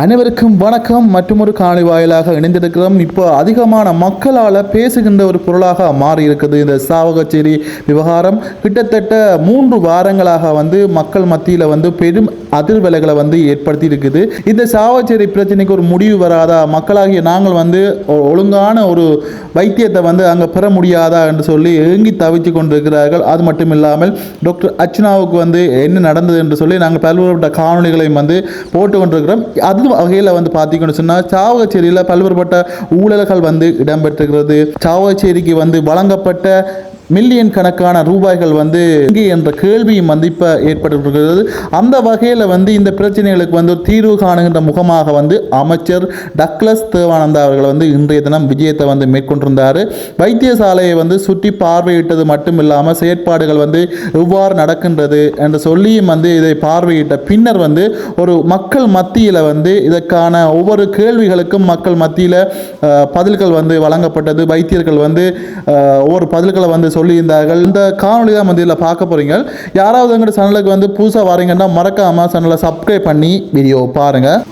அனைவருக்கும் வணக்கம். மற்றொரு காணொளி வாயிலாக இணைந்திருக்கிறோம். இப்போ அதிகமான மக்களால் பேசுகின்ற ஒரு பொருளாக மாறி இருக்குது இந்த சாவகச்சேரி விவகாரம். கிட்டத்தட்ட 3 வாரங்களாக மக்கள் மத்தியில் பெரும் அதிர்வலைகளை ஏற்படுத்தி இருக்குது. இந்த சாவகச்சேரி பிரச்சனைக்கு ஒரு முடிவு வராதா, மக்களாகிய நாங்கள் ஒழுங்கான ஒரு வைத்தியத்தை அங்கே பெற முடியாதா என்று சொல்லி ஏங்கி தவிச்சு கொண்டிருக்கிறார்கள். அது மட்டும் இல்லாமல் டாக்டர் அர்ச்சனாவுக்கு என்ன நடந்தது என்று சொல்லி நாங்கள் பல்வேறுபட்ட காணொலிகளையும் போட்டு கொண்டிருக்கிறோம். அது வகையில் பார்த்தீங்கன்னு சொன்னால் சாவகச்சேரியில் பல்வேறுபட்ட ஊழல்கள் இடம்பெற்றிருக்கிறது. சாவகச்சேரிக்கு வழங்கப்பட்ட மில்லியன் கணக்கான ரூபாய்கள் எங்கே என்ற கேள்வியும் இப்போ ஏற்பட்டிருக்கிறது. அந்த வகையில் இந்த பிரச்சனைகளுக்கு தீர்வு காணுகின்ற முகமாக அமைச்சர் டக்ளஸ் தேவானந்தா அவர்கள் இன்றைய தினம் விஜயத்தை மேற்கொண்டிருந்தார். வைத்தியசாலையை சுற்றி பார்வையிட்டது மட்டும் இல்லாமல் செயற்பாடுகள் எவ்வாறு நடக்கின்றது என்று சொல்லியும் இதை பார்வையிட்ட பின்னர் ஒரு மக்கள் மத்தியில் இதற்கான ஒவ்வொரு கேள்விகளுக்கும் மக்கள் மத்தியில் பதில்கள் வழங்கப்பட்டது. வைத்தியர்கள் ஒவ்வொரு பதில்களை சொல்லியிருந்தார்கள். இந்த காணொலி தான் இதில் பார்க்க போகிறீங்க. யாராவது எங்கள் சேனலுக்கு புதுசாக வரீங்கன்னா மறக்காமல் சேனலை சப்ஸ்கிரைப் பண்ணி வீடியோ பாருங்கள்.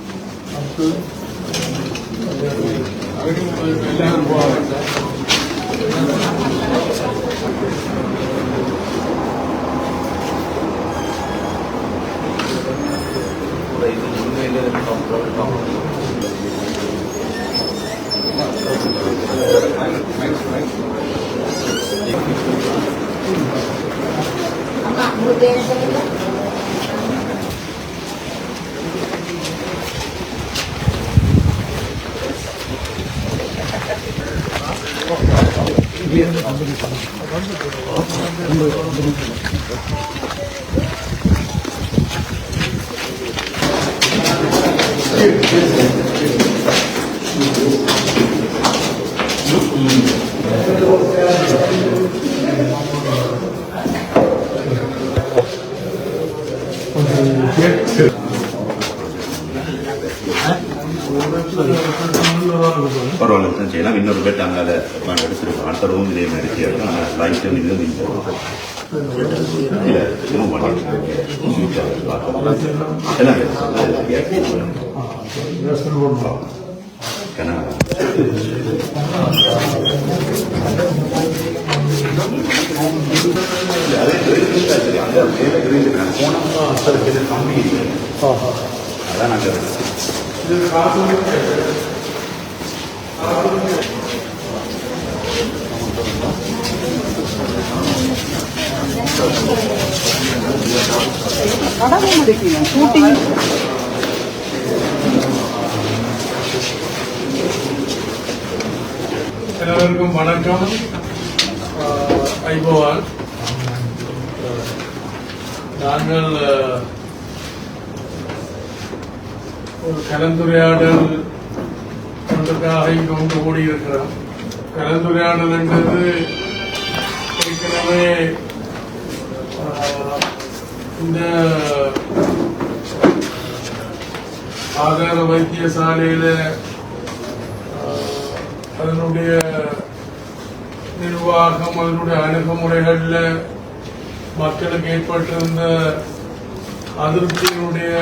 பரவாயில்ல தான் செய்யலாம். இன்னொரு பெட் அங்கே எடுத்துருக்கோம். அடுத்த ரூம் இதே மாதிரி லைட் இது இல்லை இன்னும் அதான் நாங்கள் எல்லாருக்கும் வணக்கம். ஐபோவால் நாங்கள் ஒரு கலந்துரையாடல் ஒன்றுக்காக இங்கு ஒன்று கூடியிருக்கிறோம். கலந்துரையாடல் என்பது ஏற்கனவே இந்த ஆதார வைத்தியசாலையில் அதனுடைய நிர்வாகம், அதனுடைய அணுகுமுறைகளில் மக்களுக்கு ஏற்பட்டிருந்த அதிருப்தியினுடைய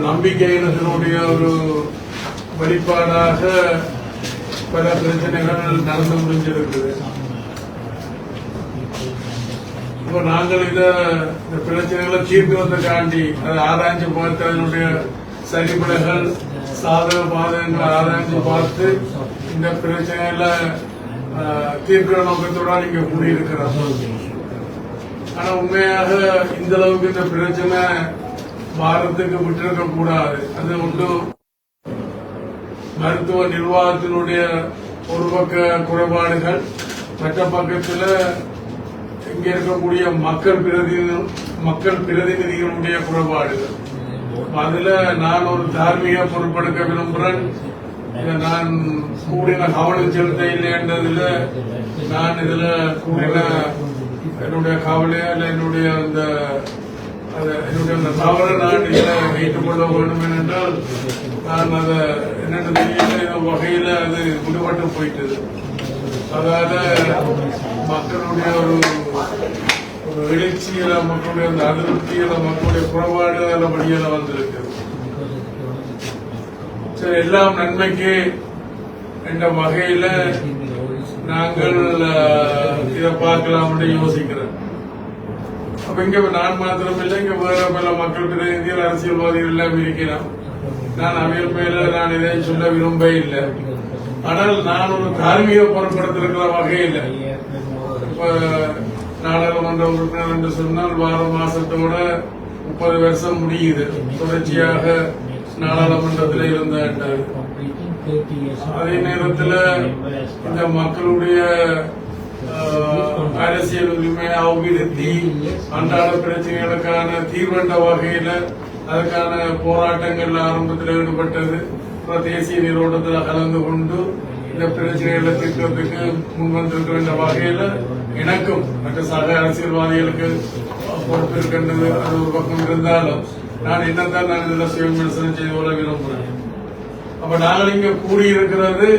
நம்பிக்கையினுடைய ஒரு வெளிப்பாடாக பல பிரச்சனைகள் நடந்து முடிஞ்சிருக்குது. இப்போ நாங்கள் இந்த பிரச்சனைகளை தீர்க்கிறதுக்காண்டி அதை ஆராய்ச்சி பார்த்து அதனுடைய சரிபடைகள் சாதக பாதகங்களை ஆராய்ச்சி பார்த்து இந்த பிரச்சனைகளை தீர்க்கிற நோக்கத்தோடு இங்க கூடியிருக்கிறோம். ஆனா உண்மையாக இந்த அளவுக்கு இந்த பிரச்சனை பாரதத்துக்கு விட்டிருக்க கூடாது. அது ஒன்று மருத்துவ நிர்வாகத்தினுடைய ஒரு பக்க குறைபாடுகள், மற்ற பக்கத்தில் இங்க இருக்கக்கூடிய மக்கள் பிரதிநிதிகளுடைய குறைபாடுகள். அதுல நான் ஒரு தார்மீக பொறுப்பெடுக்க விரும்புகிறேன். நான் கூடின கவனம் செலுத்த இல்லைன்றதுல நான் இதுல கூடின என்னுடைய கவலையா இல்லை என்னுடைய என்னுடைய தவறை நான் இதில் ஏற்றுக்கொள்ள வேண்டும் என்றால் நான் அதை என்னென்ன தெரியல வகையில் அது விடுபட்டு போயிட்டது. அதால மக்களுடைய ஒரு எழுச்சியில, மக்களுடைய அந்த அதிருப்தியில, மக்களுடைய குறைபாடு அதில் வழியில வந்திருக்கு. சரி, எல்லாம் நன்மைக்கு என்ற வகையில நாங்கள் இதை பார்க்கலாம்னு யோசிக்கிறேன். அப்ப இங்க நான் மாத்திரம் இல்லை, இங்க வேற பல மக்கள் பிரதிநிதிகள் அரசியல்வாதிகள் எல்லாம் இருக்கிறோம். நான் அவையில் மேல நான் இதை சொல்ல விரும்ப இல்லை. ஆனால் நான் ஒரு தார்மீக பொருட்படுத்திருக்கிற வகையில் இப்ப நாடாளுமன்ற உறுப்பினர் என்று சொன்னால் 6 மாசத்தோட 30 வருஷம் முடியுது. தொடர்ச்சியாக நாடாளுமன்றத்தில் இருந்த அதே நேரத்தில் இந்த மக்களுடைய அரசியல் உரிமை அபிவிருத்தி அன்றாட பிரச்சனைகளுக்கான தீர்வண்ட வகையில அதற்கான போராட்டங்கள் ஆரம்பத்தில் ஈடுபட்டது. தேசிய நீரோட்டத்தில் கலந்து கொண்டு இந்த பிரச்சனைகளை தீர்க்கிறதுக்கு முன்வந்திருக்கிற இந்த வகையில எனக்கும் மற்ற சக அரசியல்வாதிகளுக்கு பொறுப்பு இருக்கின்றது. அது ஒரு பக்கம் இருந்தாலும் நான் என்னத்தான் நான் இதில் சுய விமர்சனம் செய்து கொள்ள விரும்புகிறேன். அப்ப நாங்கள் இங்க கூடியிருக்கிறது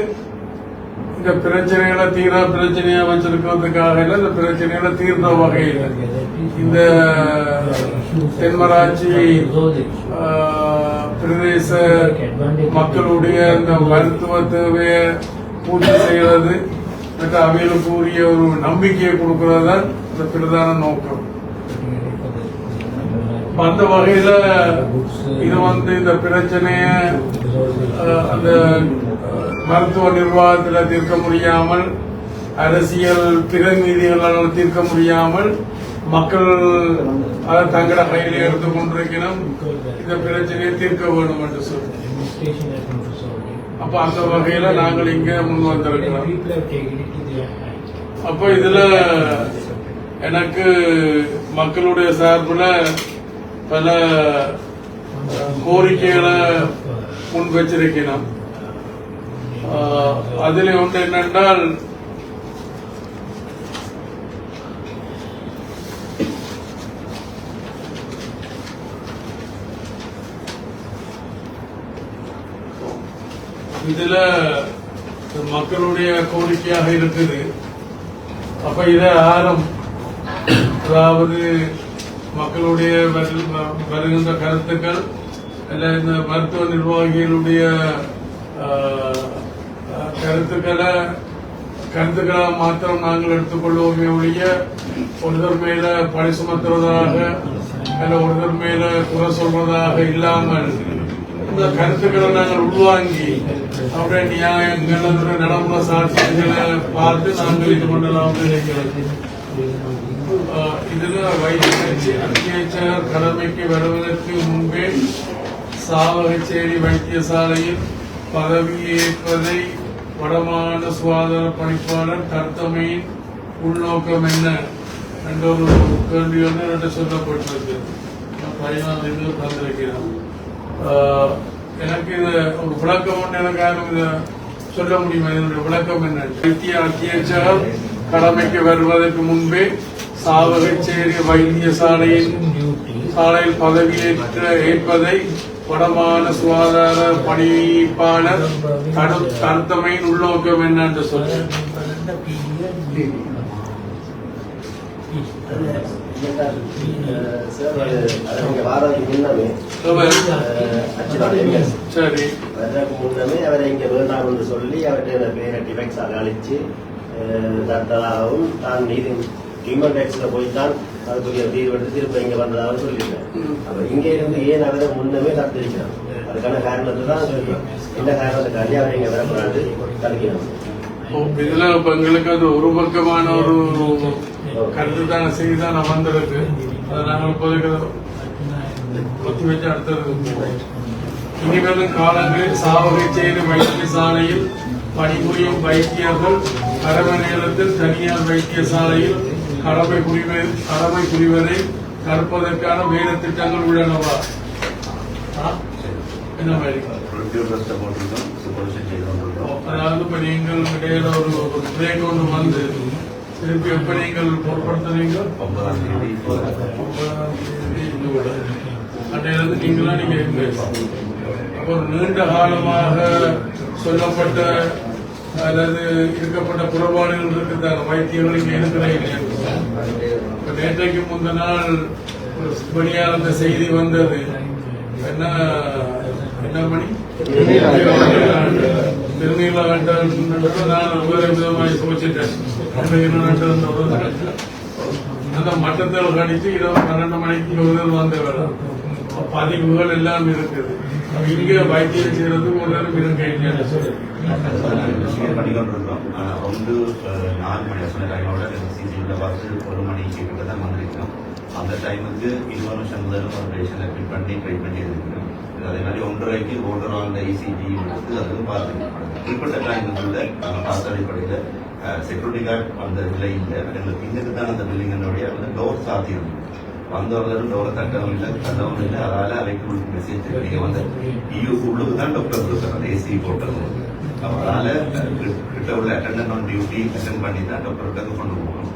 இந்த பிரச்சனைகளை தீரா பிரச்சனையா வச்சிருக்கிறதுக்காக இல்ல, இந்த பிரச்சனைகளை தீர்ந்த வகையில் இந்த தென்மராட்சி பிரதேச மக்களுடைய இந்த மருத்துவ தேவையை பூர்த்தி செய்வது மற்றும் அவைகளுக்கு உரிய ஒரு நம்பிக்கையை கொடுக்கறதுதான் இந்த பிரதான நோக்கம். அந்த வகையில இது இந்த பிரச்சனைய அந்த மருத்துவ நிர்வாகத்தில் தீர்க்க முடியாமல், அரசியல் பிரதிநிதிகளால் தீர்க்க முடியாமல் மக்கள் அதை தங்கள கையில் எடுத்துக் கொண்டிருக்கணும். இந்த பிரச்சனையை தீர்க்க வேண்டும் என்று சொல்லி அப்ப அந்த வகையில நாங்கள் இங்க முன் வந்திருக்கிறோம். அப்ப இதுல எனக்கு மக்களுடைய சார்பில் பல கோரிக்கைகளை முன் வச்சிருக்கணும். அதில் ஒன்று என்னென்றால் இதுல மக்களுடைய கோரிக்கையாக இருக்குது. அப்ப இதை அதாவது மக்களுடைய வருகின்ற கருத்துக்கள் அல்ல இந்த மருத்துவ நிர்வாகிகளுடைய கருத்துக்களை மாத்திரம் நாங்கள் எடுத்துக்கொள்வோமே ஒழிய ஒருத்தர் மேல பழி சுமத்துவதாக அல்ல ஒருத்தர் மேல குறை சொல்வதாக இல்லாமல் இந்த கருத்துக்களை நாங்கள் உள்வாங்கி அவருடைய நியாயங்கள் நடைமுறை சாட்சியங்களை பார்த்து நாங்கள் இது பண்ணலாம் நினைக்கிறது. இதுல அத்தியட்சகர் கடமைக்கு வருவதற்கு முன்பே சாவகச்சேரி வைத்தியசாலையில் பதவியேற்பதை வடமாநில சுகாதார பணிப்பாளர் கர்த்தமையின் உள்நோக்கம் என்ன என்ற ஒரு கேள்வி ஒன்று சொல்லப்பட்டிருக்கு. தந்திருக்கிறோம். எனக்கு இது ஒரு விளக்கம் ஒன்று எனக்கு இதை சொல்ல முடியுமா? இதனுடைய விளக்கம் என்ன? அத்தியட்சகர் கடமைக்கு வருவதற்கு முன்பே சாவகச்சேரி வைத்தியசாலையில் பதவியேற்பதை வடமாநில சுகாதார பணிப்பாளர் கருத்தமையின் உள்நோக்கம் என்ன என்று சொல்ல சரி. முன்னமே அவரை இங்க வேண்டாம் என்று சொல்லி அவருடைய பேரை டிஃபெக்ஸ் அழிச்சு தட்டதாகவும் தான் நீதி ஹியூமன் ரைட்ஸ்ல போய்தான் அதுக்குரிய தீர்வு எடுத்து திருப்ப இங்க வந்ததாக சொல்லியிருக்கேன். அப்ப இங்க இருந்து ஏன் அவரை முன்னமே தடுத்திருக்கிறான்? அதுக்கான காரணத்தை தான் என்ன காரணத்துக்காண்டி அவரை இங்க வரக்கூடாது தடுக்கிறான். இதுல இப்ப எங்களுக்கு அது ஒரு பக்கமான ஒரு கருத்துத்தான செய்தி தான் வந்திருக்கு. அதை நாங்கள் இப்போதைக்கு ஒத்தி வச்சு அடுத்தது இனிவரும் காலங்களில் சாவகச்சேரி வைத்தியசாலையில் பணிபுரியும் வைத்தியர்கள் அரப நேரத்தில் தனியார் வைத்தியசாலையில் கடமை புரிவதை தடுப்பதற்கான வேலை திட்டங்கள் உள்ளனவா? என்ன மாதிரி? அதாவது இப்ப நீங்கள் இடையில ஒரு பிரேக் ஒன்று வந்து திருப்பி எப்ப நீங்கள் பொருட்படுத்துறீங்க? 9ஆம் தேதி அன்றையிலிருந்து நீங்களாம் நீங்க ஒரு நீண்ட காலமாக சொல்லப்பட்ட அல்லது இருக்கப்பட்ட குறைபாடுகள் இருக்குதாங்க வைத்தியர்களுக்கு இருக்கிறேன். நேற்றைக்கு முந்த நாள் வெளியான அந்த செய்தி வந்தது. என்ன மணி திருநீல கண்டம் நான் வேறு விதமாக சமைச்சிட்டேன். அந்த மட்டத்தில் கணிச்சு 12 மணிக்கு வந்த வேலை பதிவுகள் எல்லாம் இருக்குது. இங்க வைத்தியம் செய்யறது ஒரு நேரம் பண்ணிக்கொண்டிருக்கிறோம். ஒன்று 4 மணி சொன்ன டைமோட சிசிடிவியில் பார்த்து 1 மணிக்கு கிட்ட தான் வந்திருக்கிறோம். அந்த டைமுக்கு 20 நிமிஷம் முதல்ல ஒரு பேஷண்ட் அட்மிட் பண்ணி ட்ரை பண்ணி இருக்கிறோம். அதே மாதிரி 1:30க்கு ஓர்டர் ஆன் இசிஜி எடுத்து அதுவும் பார்த்துருக்கோம். குறிப்பிட்ட டைமுக்குள்ள பார்த்த அடிப்படையில் செக்யூரிட்டி கார்டு அந்த விலை இல்லை. எங்களுக்கு இன்னுக்கு தான் அந்த பில்டிங்கினுடைய டோர் சாத்தியிருந்தது. வந்தவர்களும் டோரை தட்டவும் இல்லை, தட்டவும் இல்லை. அதால அவைக்கு மெசேஜ் நீங்கள் வந்து உள்ளுக்கு தான் டாக்டர் கொடுக்குறாங்க, ஏசி போட்டது. அதனால கிட்ட உள்ள அட்டெண்டன்ட் ஆன் டியூட்டி அட்டென்ட் பண்ணி தான் டாக்டர்கிட்ட கொண்டு போகணும்.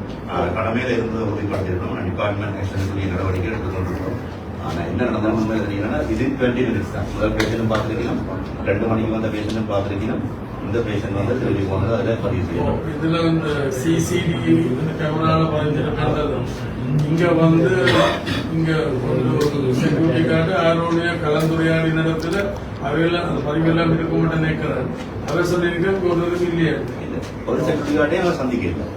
கடமையில இருந்து உறுதிப்படுத்திருக்கோம். டிபார்ட்மெண்ட் ஆக்ஷனுக்குரிய நடவடிக்கை எடுத்துக்கொண்டிருக்கிறோம். ஆனால் என்ன நடந்தாலும் உண்மை தெரியுங்கன்னா இது 20 மினிட்ஸ் தான். முதல் பேஷண்ட்டும் பார்த்துருக்கணும், 2 மணிக்கு வந்த பேஷண்ட்டும் பார்த்துருக்கணும். இந்த பேஷண்ட் வந்து திரும்பி போனது அதில் பதிவு செய்யணும். இதுல வந்து சிசிடிவி கேமரால பதிஞ்சிருக்கிறது. இங்க வந்து இங்க ஒரு செக்யூரிட்டி கார்டு அவருடைய கலந்துரையாடி நடத்துல அவையெல்லாம் அந்த பதிவெல்லாம் இருக்க மாட்டேன் நினைக்கிறேன். அவை சொல்லியிருக்க ஒரு இல்லையா ஒரு செக்யூரிட்டி கார்டே அவன் சந்திக்கல.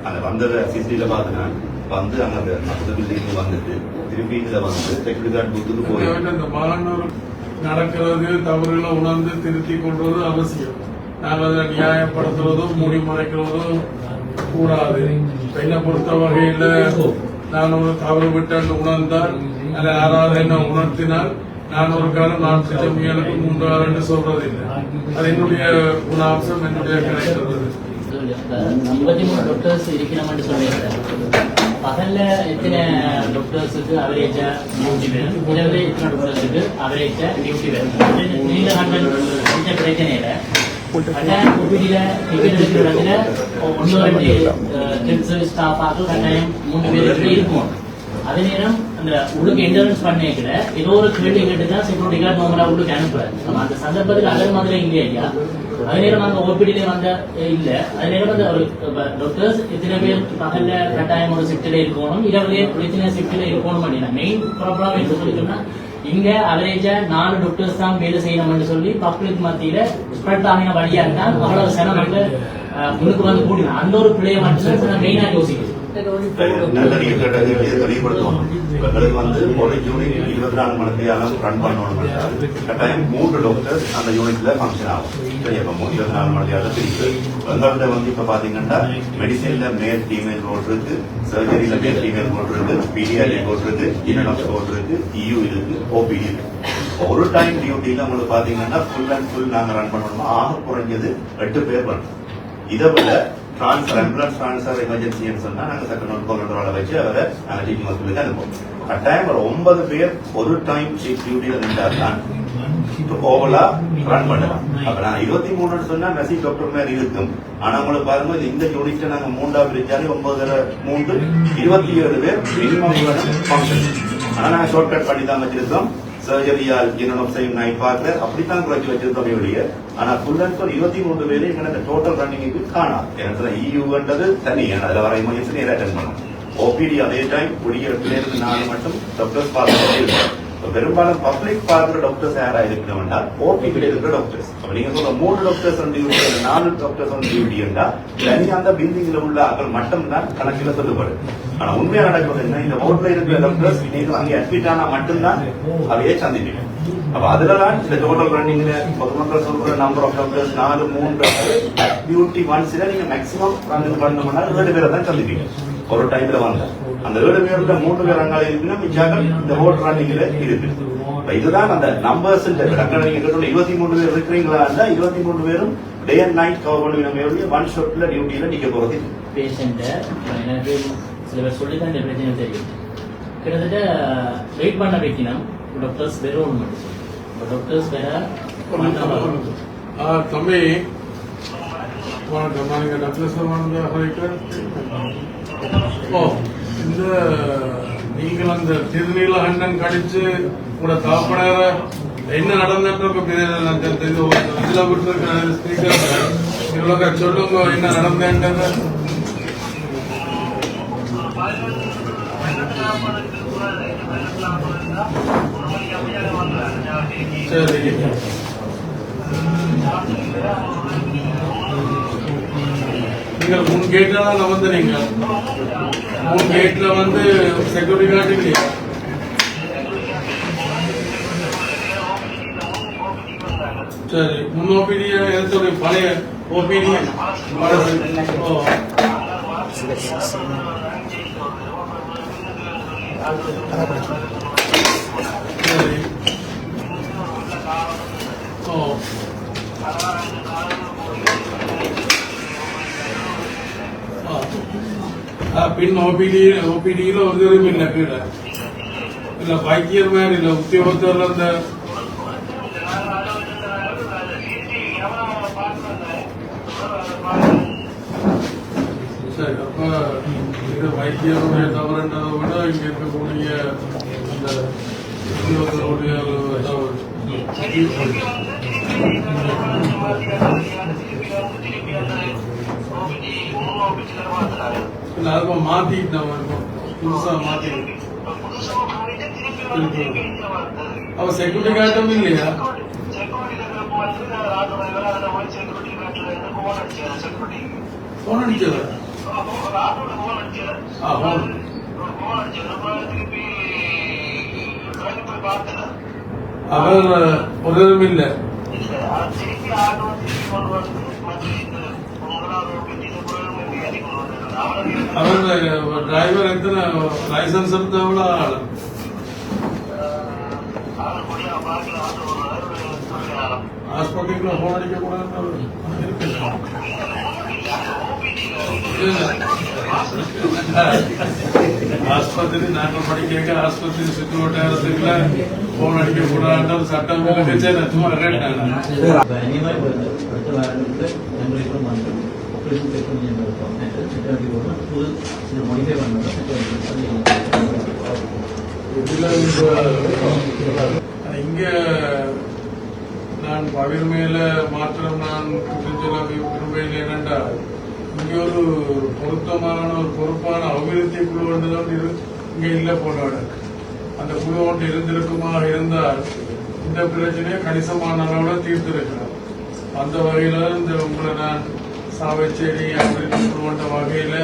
அந்த வந்ததை சிசிடிவில பார்த்துனா வந்து அங்க அந்த பில்டிங் வந்துட்டு திருப்பி இதுல வந்து செக்யூரிட்டி கார்டு கொடுத்துட்டு போய் இந்த மாணவர் நடக்கிறது தவறுகளை உணர்ந்து திருத்தி கொள்வது அவசியம். நாங்கள் அதை நியாயப்படுத்துவதும் மூடி மறைக்கிறதும் கூடாது. என்னை பொறுத்த வகையில நான் ஒரு தவறு விட்டு உணர்ந்தால் அல்ல யாராவது என்ன உணர்த்தினால் நான் ஒரு காலம் நான் செஞ்ச முயலுக்கு 3 ஆறு என்று சொல்றதில்லை. அது என்னுடைய குணாம்சம், என்னுடைய கிடைக்கிறது. 23 டாக்டர்ஸ் இருக்கணும்னு சொல்லியிருக்கேன். பகல்ல எத்தனை டாக்டர்ஸுக்கு அவரேஜா டியூட்டி வேணும், இரவு எத்தனை டாக்டர்ஸுக்கு அவரேஜா டியூட்டி வேணும். நீங்க இந்த பிரச்சனையில ஓபிடியில டிக்கெட் எடுக்கிற இடத்துல 1-2 ஸ்டாஃப் ஆகும், கட்டாயம் 3 பேருக்கு இருக்கும். அதே நேரம் அந்த உள்ளுக்கு என்ட்ரன்ஸ் பண்ணிக்கிற ஏதோ ஒரு கேள்வி கேட்டு தான் செக்யூரிட்டி கார்டு நார்மலா உள்ளுக்கு அனுப்புறாரு. நம்ம அந்த சந்தர்ப்பத்தில் அதே மாதிரி இல்லையா ஐயா? அதே நேரம் அங்க ஓபிடியில வந்த இல்ல. அதே நேரம் அந்த ஒரு டாக்டர்ஸ் எத்தனை பேர் பகல்ல கட்டாயம் ஒரு ஷிஃப்ட்ல இருக்கணும், இரவுல எத்தனை ஷிஃப்ட்ல இருக்கணும் அப்படின்னா மெயின் ப்ராப்ளம் என்று சொல்லி சொன்னா இங்க அவரேஜா 4 டாக்டர்ஸ் தான் வேலை செய்யணும்னு சொல்லி பப்ளிக் மத்தியில ஸ்ப்ரெட் ஆகின வழியா இருந்தா அவ்வளவு சனம் வந்து முன்னுக்கு வந்து கூட்டினா அந்த ஒரு பிள்ளைய மட்டும் மெயினா யோசிக்குது. நல்ல நீங்க கேட்டது தெளிவுபடுத்தணும். எங்களுக்கு வந்து ஒரு யூனிட் 24 மணி நேரம் ரன் பண்ணணும். கட்டாயம் 3 டாக்டர்ஸ் அந்த யூனிட்ல ஃபங்க்ஷன் ஆகும். சரி, அப்ப 24 மணி நேரம் பிரிவு. எங்கள்கிட்ட வந்து இப்ப பாத்தீங்கன்னா மெடிசன்ல மேல் ஃபீமேல் கோட் இருக்கு, சர்ஜரியில மேல் ஃபீமேல் கோட் இருக்கு, பீடியாட்ரிக் கோட் இருக்கு, இன்டர்னல் கோட் இருக்கு, இயூ இருக்கு, ஓபிடி இருக்கு. ஒரு டைம் டியூட்டியில உங்களுக்கு பாத்தீங்கன்னா ஃபுல் அண்ட் ஃபுல் நாங்க ரன் பண்ணணும்னா ஆக குறைஞ்சது 8 பேர் பண்ணணும். இதை விட டிரான்ஸ்ஃபர் ஆம்புலன்ஸ் டிரான்ஸ்ஃபர் எமர்ஜென்சின்னு சொன்னா நாங்க செகண்ட் கவுண்டரோட வச்சு அவரை நாங்க டீச்சிங் ஹாஸ்பிட்டலுக்கு அனுப்புவோம். கட்டாயம் ஒரு 9 பேர் ஒரு டைம் டியூட்டியில நின்றாதான் ஓவலா ரன் பண்ணலாம். அப்ப நான் 23 சொன்னா நசி டாக்டர் மாதிரி இருக்கும். ஆனா உங்களுக்கு பாருங்க இந்த யூனிட்டை நாங்க 3ஆ பிரிச்சாலே 9 3 27 பேர் மினிமம் ஃபங்க்ஷன். ஆனா நாங்க ஷார்ட்கட் பண்ணி தான் வச்சிருக்கோம். சர்ஜரியால் இன்னொன்னையும் நைட் பார்க்கல அப்படித்தான் குறைச்சி வச்சிருக்கோம் வெளியே. ஆனா ஃபுல் அண்ட் ஃபுல் 23 பேரு எங்க டோட்டல் ரன்னிங்க்கு காணாது. எனக்கு இயூன்றது தனி, அதுல வர எமர்ஜென்சி நேரம் அட்டென்ட் பண்ணணும். ஓபிடி அதே டைம் குடிக்கிற பிள்ளைகளுக்கு 4 மட்டும் டாக்டர்ஸ் பார்த்துட்டே இருக்கும். பெரும்பாலும் பப்ளிக் பார்க்கிற டாக்டர்ஸ் யாரா இருக்கணும்னா ஓபிடி இருக்கிற டாக்டர்ஸ். அப்ப நீங்க சொல்ற 3 டாக்டர்ஸ் வந்து 4 டாக்டர்ஸ் வந்து டியூட்டி இருந்தா தனி அந்த பில்டிங்ல உள்ள ஆக்கள் மட்டும் தான் கணக்கில சொல்லப்படும். ஆனா உண்மையா நடக்கிறது என்ன, இந்த ஓட்ல இருக்கிற டாக்டர்ஸ் நீங்க அங்கே அட்மிட் ஆனா மட்டும்தான் அவையே சந்திப்பீங்க. அப்ப அதுலதான் இந்த டோட்டல் ரன்னிங்ல பொதுமக்கள் சொல்ற நம்பர் ஆஃப் டாக்டர்ஸ் 4 3 டியூட்டி ஒன்ஸ்ல நீங்க மேக்சிமம் ரன் பண்ணணும்னா 7 பேரை தான் சந்திப்பீங்க ஒரு டைம்ல வந்த. அந்த 7 பேர்ல 3 பேர் அங்கால இருக்குன்னா மிச்சாக்கள் இந்த ஓட் ரன்னிங்ல இருக்கு. இதுதான் அந்த நம்பர்ஸ். நீங்க 23 பேர் இருக்கிறீங்களா இருந்தா 23 பேரும் டே அண்ட் நைட் கவர் பண்ணுவீங்க. ஒன் ஷாட்ல டியூட்டியில நிக்க போறது. பேஷண்ட் எனக்கு சில பேர் சொல்லி தான் இந்த பிரச்சனை தெரியும். கிட்டத்தட்ட வெயிட் பண்ண வைக்கணும். டாக்டர்ஸ் வேற ஒன்று மட்டும் சொல்லி டாக்டர்ஸ் வேற தம்பி வணக்கம். நீங்க டாக்டர்ஸ் இந்த நீங்கள் அந்த திருநீல அண்ணன் கடிச்சு கூட தாப்பனார என்ன நடந்துட்டு சொல்லுங்க என்ன நடந்தேன்றது. சரி நீங்கள் முன் கேட்ல தான் வந்தீங்க. முன் கேட்ல வந்து செக்யூரிட்டி கார்டு இல்லையா? சரி, முன் ஓபிடி எடுத்து பழைய ஓபிடி சரி. பின் ஓபிடியில ஒரு தடவை இல்ல கீழே இல்ல வைத்தியர் மாதிரி இல்ல உத்தியோகத்தர்ல இந்த சரி. அப்ப இது வைத்தியருடைய தவறுன்றதை விட இங்க இருக்கக்கூடிய அந்த உத்தியோகத்தருடைய தவறு. இல்ல அதுக்கு மாத்திட்டோம், புதுசா மாத்திட்டு அவ செக்யூரிட்டி கார்டும் இல்லையா? போன் அடிச்சது அவர் ஒரு இல்ல. அவர் டிரைவர் எத்தனை லைசன்ஸ் எடுத்தவள ஆளு ஆஸ்பத்திரிக்குள்ள போன் அடிக்க கூடாது. ஆஸ்பத்திரி நாங்கள் படிக்க ஆஸ்பத்திரி சுற்று வட்டாரத்துக்குள்ள போன் அடிக்க கூடாது சட்டம் சும்மா இங்க நான் பகிர் மேல மாற்றம் நான் சொல்ல விரும்புகிறேன். என்னென்றா இங்க ஒரு பொருத்தமான ஒரு பொறுப்பான அபிவிருத்தி குழு ஒன்றுதான் இங்க இல்ல போனோட. அந்த குழு ஒன்று இருந்திருக்குமாக இருந்தால் இந்த பிரச்சனையை கணிசமான அளவுல தீர்த்திருக்கிறோம். அந்த வகையில இந்த உங்களை நான் சாவச்சேரி அபிவிருத்தி குழு என்ற வகையில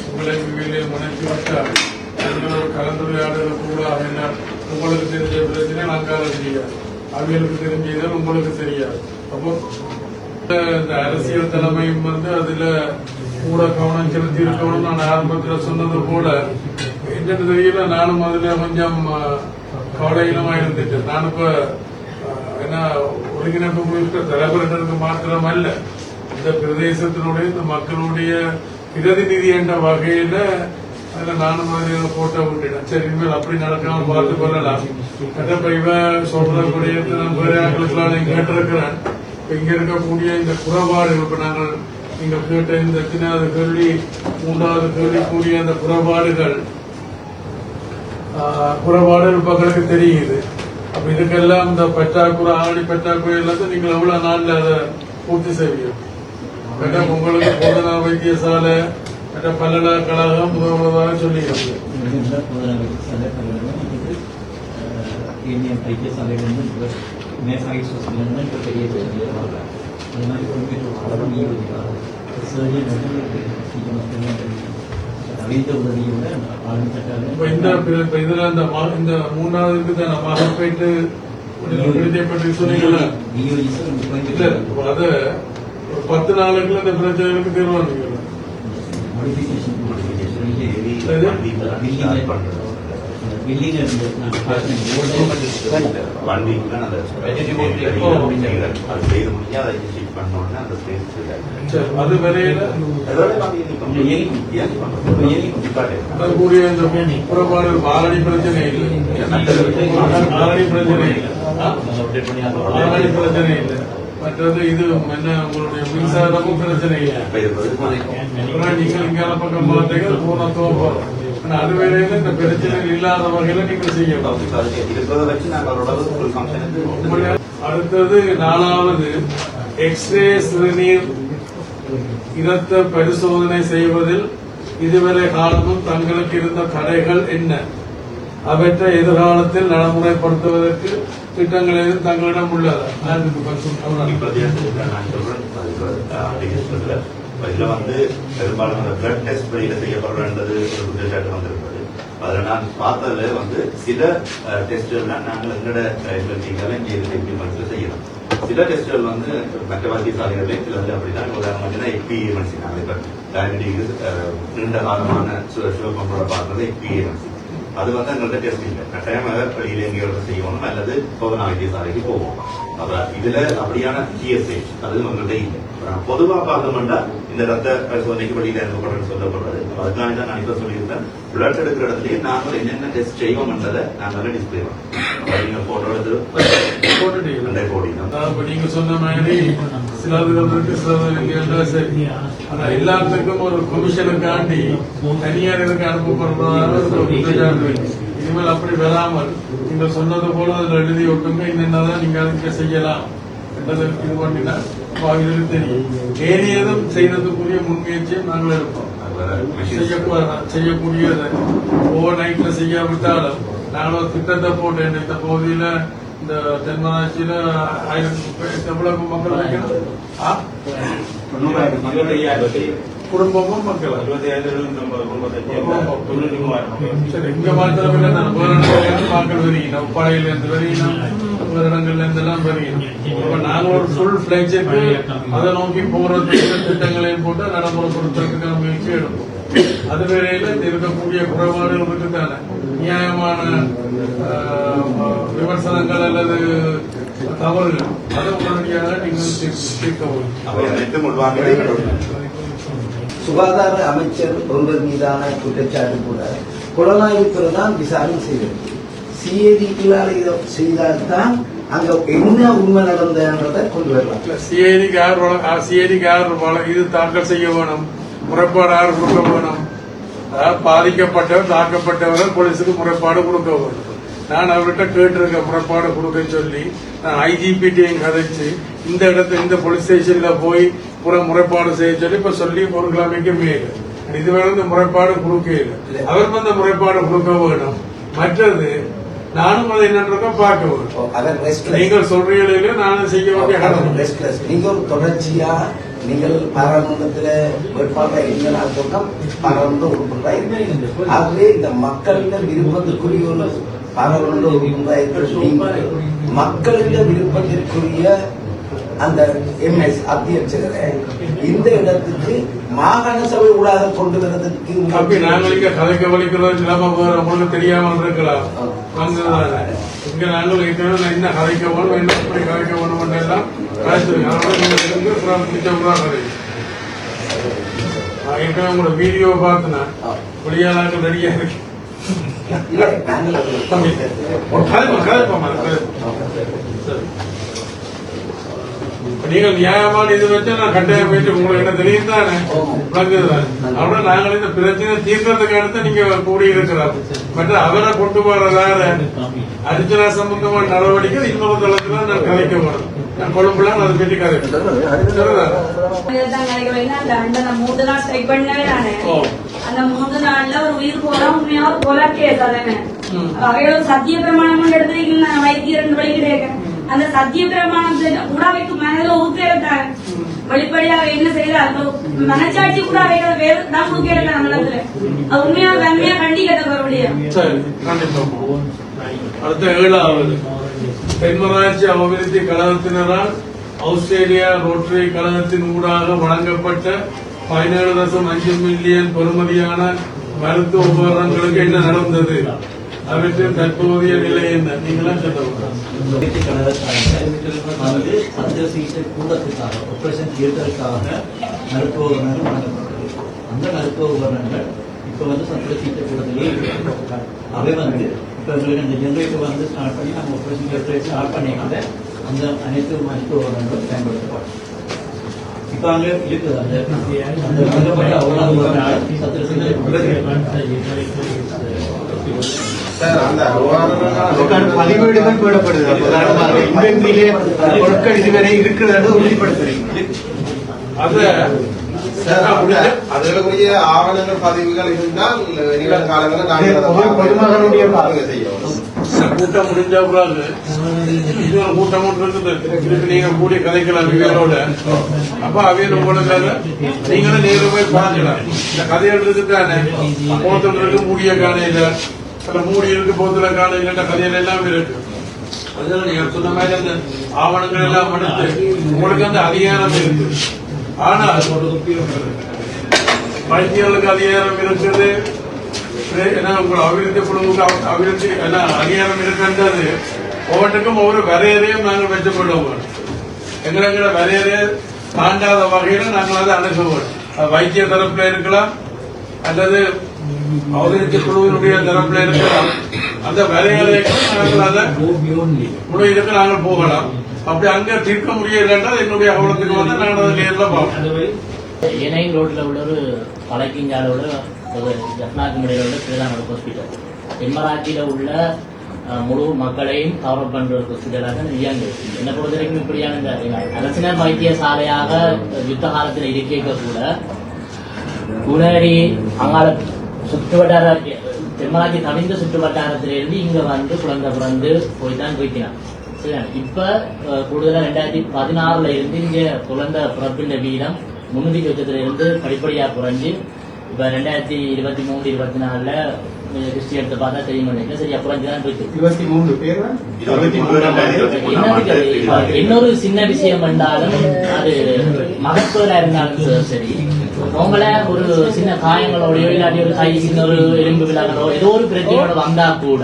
உங்களை விலையில் முனைத்து விட்டால் ஒரு கலந்துரையாடல் கூட உங்களுக்கு தெரிஞ்ச பிரச்சனை நாங்கால தெரியாது, அவங்களுக்கு தெரிஞ்சது உங்களுக்கு தெரியாது. அப்போ இந்த அரசியல் தலைமையும் வந்து அதுல கூட கவனம் செலுத்தி இருக்கணும். நான் ஆரம்பத்தில் சொன்னது போல என்னன்னு தெரியல, நானும் அதுல கொஞ்சம் கவலையினமா இருந்துட்டேன். நான் இப்ப ஏன்னா ஒருங்கிணைப்பு குழு தலைவர்களுக்கு மாத்திரம் அல்ல, இந்த பிரதேசத்தினுடைய இந்த மக்களுடைய பிரதிநிதி என்ற வகையில அதுல நானும் போட்டோ விட்டுட்டேன். சரி, இனிமேல் அப்படி நடக்காம பார்த்து கொள்ளலாம். இப்ப இவன் சொல்றக்கூடிய நான் வேற ஆட்களுக்கெல்லாம் கேட்டிருக்கிறேன். இங்க இருக்கக்கூடிய இந்த குறைபாடுகள், இப்ப நாங்கள் நீங்க கேட்ட இந்த எத்தனாவது கேள்வி, மூன்றாவது கேள்வி கூடிய அந்த குறைபாடுகள் மக்களுக்கு தெரியுது. அப்ப இதுக்கெல்லாம் இந்த பற்றாக்குறை ஆடி பற்றாக்குறை எல்லாத்தையும் நீங்கள் எவ்வளவு நாள்ல அதை பூர்த்தி செய்வீங்க? உங்களுக்கு போதனா வைத்தியசாலை பல்கலைக்கழகம் முதல்வதாக சொல்லிடுறது. இதுல இந்த மூணாவதுக்கு தான் மகப்பேட்டு பற்றி சொன்னீங்களா? அத 10 நாளுக்குள்ள இந்த பிரச்சனைகளுக்கு தீர்வானீங்க. அது வரையில கூடிய புறப்பாடு ஆரணி பிரச்சனை இல்லை, ஆரணி பிரச்சனை இல்லை, ஆரணி பிரச்சனை இல்லை. மற்றது இது என்ன உங்களுடைய மின்சாரமும் பிரச்சனை இல்லை. நீங்கள் இங்கால பக்கம் பார்த்தீங்க பூர்ணத்துவம் போறோம். அது வேலையில இந்த பிரச்சனைகள் இல்லாத வகையில நீங்கள் செய்யலாம். அடுத்தது 4வது எக்ஸ்ரே சிறுநீர் இரத்த பரிசோதனை செய்வதில் இதுவரை காலமும் தங்களுக்கு இருந்த தடைகள் என்ன? அவற்றை எதிர்காலத்தில் நடைமுறைப்படுத்துவதற்கு திட்டங்கள் எதுவும் தங்களிடம் உள்ளதா? இதுல வந்து பெரும்பாலும் பிளட் டெஸ்ட் வெளியில செய்யப்படுறது ஒரு குற்றச்சாட்டு வந்திருக்கிறது. அதில் நான் பார்த்ததுல வந்து சில டெஸ்ட்கள் நாங்கள் எங்களோட இம்ப்ளிமெண்ட் செய்யலாம். சில டெஸ்ட்கள் வந்து மற்ற வைத்தியசாலைகளே சில வந்து அப்படிதான். உதாரணமாக எக்பிஎம்சி நாங்கள் இப்போ டயபெட்டிஸ் நீண்ட காலமான சிவப்பம்போட பார்த்தது எக்பிஎம்சி. அது வந்து எங்கள்கிட்ட டெஸ்ட் இல்லை. கட்டாயமாக வெளியில எங்கேயோட செய்யணும் அல்லது போதனா வைத்தியசாலைக்கு போவோம். அப்ப இதுல அப்படியான டிஎஸ்ஏ அது எங்கள்கிட்ட இல்லை. பொதுவாக பார்க்கணும்னா இந்த ரத்த பரிசோதனைக்கு வெளியில இருக்கப்படுறது சொல்லப்படுறது. அதுக்காக தான் நான் இப்ப சொல்லியிருந்தேன், பிளட் எடுக்கிற இடத்துலயே நாங்கள் என்னென்ன டெஸ்ட் செய்வோம்ன்றதை நாங்கள் டிஸ்பிளே பண்ணோம். போட்டோ எடுத்து நீங்க சொன்ன மாதிரி சிலருக்கு சரி, ஆனா எல்லாத்துக்கும் ஒரு கமிஷனுக்காண்டி தனியார் இதுக்கு அனுப்பப்படுறதால இனிமேல் அப்படி வராமல் நீங்க சொன்னது போல அதுல எழுதி விட்டுங்க, என்னென்னதான் நீங்க அதுக்கு செய்யலாம் என்றதை இது பண்ணினா அவங்களுக்கு தெரியும். ஏறியதும் செய்யறதுக்குரிய முன்முயற்சியை நாங்கள் எடுப்போம். செய்யக்கூடியதை ஓவர் நைட்ல செய்யாவிட்டாலும் நாங்கள் ஒரு திட்டத்தை போட்டேன். இந்த பகுதியில இந்த தென்மராட்சியில 1000 எவ்வளவு மக்கள் வைக்கணும்? குடும்பமும் மக்கள் 25,000 சரி. இங்க மாத்திரம் இல்லை, நான் வேறு மக்கள் வருகிறோம், உப்பாளையில இருந்து வருகிறோம், வேறு இடங்கள்ல இருந்து எல்லாம் வருகிறோம். இப்ப நாங்க ஒரு ஃபுல் பிளைட்ஸுக்கு அதை நோக்கி போறதுக்கு திட்டங்களையும் போட்டு நடைமுறைப்படுத்துறதுக்கான முயற்சி எடுப்போம். அது வேளையில இருக்கக்கூடிய குறைபாடுகள் இருக்குதானே, நியாயமான விமர்சனங்கள் அல்லது தவறுகள் அதை உடனடியாக நீங்கள் தீர்க்கவும். சுகாதார அமைச்சர் ஒருவர் மீதான குற்றச்சாட்டு கூட புலனாய்வுத்துறை தான் விசாரணை செய்தது. சிஐடிகளால் இதை செய்தால்தான் அங்க என்ன உண்மை நடந்ததை கொண்டு வரலாம். சிஐடிக்கு யார் இது தாக்கல் செய்ய வேணும், முறைப்பாடு யார் கொடுக்க வேணும், அதாவது பாதிக்கப்பட்டவர் தாக்கப்பட்டவர் போலீஸுக்கு முறைப்பாடு கொடுக்க வேணும். நான் அவர்கிட்ட கேட்டிருக்கேன் முறைப்பாடு கொடுக்க சொல்லி. நான் ஐஜிபிடியும் கதைச்சு இந்த இடத்துல இந்த போலீஸ் ஸ்டேஷன்ல போய் முறைப்பாடு செய்ய சொல்லி இப்ப சொல்லி ஒரு கிழமைக்கு மேல இதுவரை இந்த முறைப்பாடு கொடுக்க இல்லை. அவர் அந்த முறைப்பாடு கொடுக்க வேணும். மற்றது நானும் அதை என்னன்றத பார்க்க வேணும். நீங்கள் சொல்றீங்களே நானும் செய்ய வேண்டிய நீங்க ஒரு தொடர்ச்சியா நீங்கள் பாராளுமன்றத்தில் வேட்பாளர் இருந்தால் சொன்னால் பாராளுமன்ற உறுப்பினராக இருக்கிறீர்கள். ஆகவே இந்த மக்களின் விருப்பத்துக்குரிய ஒரு பாராளுமன்ற உறுப்பினராக இருக்கிற மக்களின் விருப்பத்திற்குரிய அந்த எம்எஸ் அத்தியட்சகரை இந்த இடத்துக்கு மாகாண சபை ஊடாக கொண்டு வருவதற்கு நாங்கள் இங்க கதைக்க வலிக்கிறது நிலைமை உங்களுக்கு தெரியாமல் இருக்கலாம். இங்க நாங்கள் என்ன கதைக்க வேணும், என்ன எப்படி கதைக்க வேணும் எல்லாம் உங்களோட வீடியோ பார்த்துனா வெளியாளாக்கள் ரெடியா இருக்கு. நீங்கள் நியாயமான இது வச்சா நான் கட்டாயம் போயிட்டு உங்களுக்கு என்ன தெரியும் தானே விளங்குதுதான். அவரோட நாங்கள் இந்த பிரச்சனை தீர்க்கிறதுக்கு அடுத்து நீங்க கூடி இருக்கிறோம். மற்ற அவரை கொண்டு வர்றதால அர்ச்சனா சம்பந்தமான நடவடிக்கை இன்னொரு தளத்துல நான் கலைக்க வேணும். நான் கொழும்புல அதை பற்றி கதை அந்த 3 நாள்ல ஒரு உயிர் போனா உண்மையா கொலக்கே தலைமை அவையோட சத்திய பிரமாணம் எடுத்துருக்கீங்க. நான் வைத்திய 2 வழி கிடையாது. அந்த சத்திய பிரமாணத்தை உடாவைக்கு மனதில் ஊக்கிறதாங்க வெளிப்படையாக என்ன செய்யறாங்க மனச்சாட்சி கூட அவைகளை வேறு தான் ஊக்கிறாங்க. நம்மளத்துல அது உண்மையா வன்மையா கண்டிக்கத மறுபடியும். அடுத்த 7வது தென்மராட்சி அபிவிருத்தி கழகத்தினரால் ஆஸ்திரேலியா ரோட்டரி கழகத்தின் ஊடாக வழங்கப்பட்ட 17.5 மில்லியன் பெறுமதியான மருத்துவ உபகரணங்களுக்கு என்ன நடந்தது, அவற்றின் தற்போதைய நிலை என்ன, நீங்களாம் சொல்லுங்க. சத்திர சிகிச்சை கூடத்துக்காக ஆபரேஷன் தியேட்டருக்காக மருத்துவ உபகரணங்கள் வழங்கப்பட்டது. அந்த மருத்துவ உபகரணங்கள் இப்ப சத்திர சிகிச்சை கூடத்திலேயே அவை இப்ப எங்களுக்கு அந்த ஜெனரேட்டர் ஸ்டார்ட் பண்ணி நம்ம ஆபரேஷன் தியேட்டர் ஸ்டார்ட் பண்ணிக்காத அந்த அனைத்து மருத்துவ உபகரணங்களும் பயன்படுத்தப்படும். இப்ப அங்க இருக்குது அந்த சத்திர சிகிச்சை பதிவேடுகள் போடப்படுது. பொருட்கள் இதுவரை இருக்கிறது உறுதிப்படுத்துறீங்க. அத அதுகளுக்குரிய ஆவணங்கள் பதிவுகள் இருந்தால் இனிவரும் காலங்களில் நாங்கள் செய்யணும். கூட்டம் முடிஞ்ச பிறகு இன்னொரு கூட்டம் ஒன்று இருக்குது. திருப்பி நீங்க கூடிய கதைக்கலாம் இவங்களோட. அப்ப அவையில் உங்களுக்கு நீங்களும் நேரு போய் பார்க்கலாம். இந்த கதைகள் இருக்குதானே, போத்தல் இருக்கு, மூடிய காணையில, மூடி இருக்கு, போத்தல காணையில கதைகள் எல்லாம் இருக்கு. அதனால நீங்க சொன்ன மாதிரி அந்த ஆவணங்கள் எல்லாம் எடுத்து உங்களுக்கு அந்த அதிகாரம் இருக்கு. ஆனால் வைத்தியர்களுக்கு அதிகாரம் இருக்குது, அபிவிருத்தி குழுவுக்கு அபிவிருத்தி அதிகாரம் இருக்கின்றது. ஒவ்வொன்றுக்கும் ஒவ்வொரு வரையறையும் நாங்கள் வச்சுக்கொள்வோம். எங்களை வரையறையை தாண்டாத வகையில நாங்கள் அதை அணுகுவோம். வைத்திய தரப்புல இருக்கலாம் அல்லது அபிவிருத்தி குழுவினுடைய தரப்புல இருக்கலாம். அந்த வரையறைக்கு நாங்கள் அதை முடிவுக்கு நாங்கள் போகலாம். அப்படி அங்க தீர்க்க முடியலன்னா என்னுடைய அவலத்துக்கு வந்து நாங்கள் அதை நேரில் பார்ப்போம். ஏனைங் ரோட்ல உள்ள ஒரு பழக்கிஞ்சாலோட ஒரு ஜப்னாக்கு உள்ள பிரதான ஹாஸ்பிட்டல் தென்மராட்சியில உள்ள முழு மக்களையும் கவர் பண்ற ஒரு ஹாஸ்பிட்டலாக இயங்குது. என்னை பொறுத்த வரைக்கும் இப்படியான இந்த அரசினர் வைத்தியசாலையாக யுத்த காலத்தில் இருக்க கூட முன்னாடி அங்கால சுற்று வட்டார தென்மராட்சி தவிர்ந்த சுற்று வட்டாரத்திலிருந்து இங்க வந்து குழந்தை பிறந்து போய்தான் போய்க்கிறான். இப்ப கூடுதலா 2016 இருந்து இங்க குழந்தை பிறப்பின் வீதம் 300 இருந்து படிப்படியா குறைஞ்சு இப்ப 2023-24 ஹிஸ்டரி எடுத்து பார்த்தா தெரியும். சரியா குறைஞ்சுதான் போயிட்டு 23 இன்னொரு சின்ன விஷயம் என்றாலும் அது மகத்துவரா இருந்தாலும் சரி, உங்களை ஒரு சின்ன காயங்களோடயோ இல்லாட்டி ஒரு கை சின்ன ஒரு எலும்பு விழாக்களோ ஏதோ ஒரு பிரச்சனையோட வந்தா கூட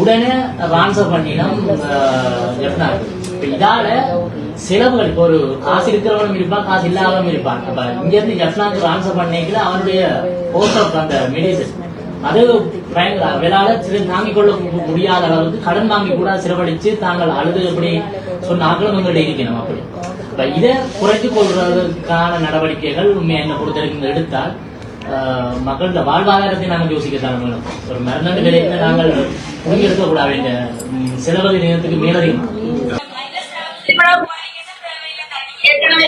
உடனே ட்ரான்ஸ்பர் பண்ணினோம். இப்ப இதால செலவுகள் இப்போ ஒரு காசு இருக்கிறவனும் இருப்பான், காசு இல்லாதவனும் இருப்பான். அப்ப இங்க இருந்து ஜப்னாக்கு ட்ரான்ஸ்பர் பண்ணிக்கல அவனுடைய கோர்ஸ் ஆஃப் அந்த மெடிசன் அது பயங்கர வேளாள தாங்கிக் கொள்ள முடியாத அளவுக்கு கடன் வாங்கி கூட சிறப்படிச்சு தாங்கள் அழுது எப்படி சொன்ன ஆக்களும் உங்கள்கிட்ட இருக்கணும். அப்படி இப்ப இதை குறைத்துக் கொள்றதுக்கான நடவடிக்கைகள் உண்மையை என்ன பொறுத்தவரைக்கும் எடுத்தால் மக்களோட வாழ்வாதாரத்தை நாங்கள் யோசிக்கத்தான் வேணும். ஒரு மருந்து விலையில நாங்கள் புரிஞ்சு எடுக்கக்கூடாது. இந்த செலவு நேரத்துக்கு மேலதிகமா இருக்கிற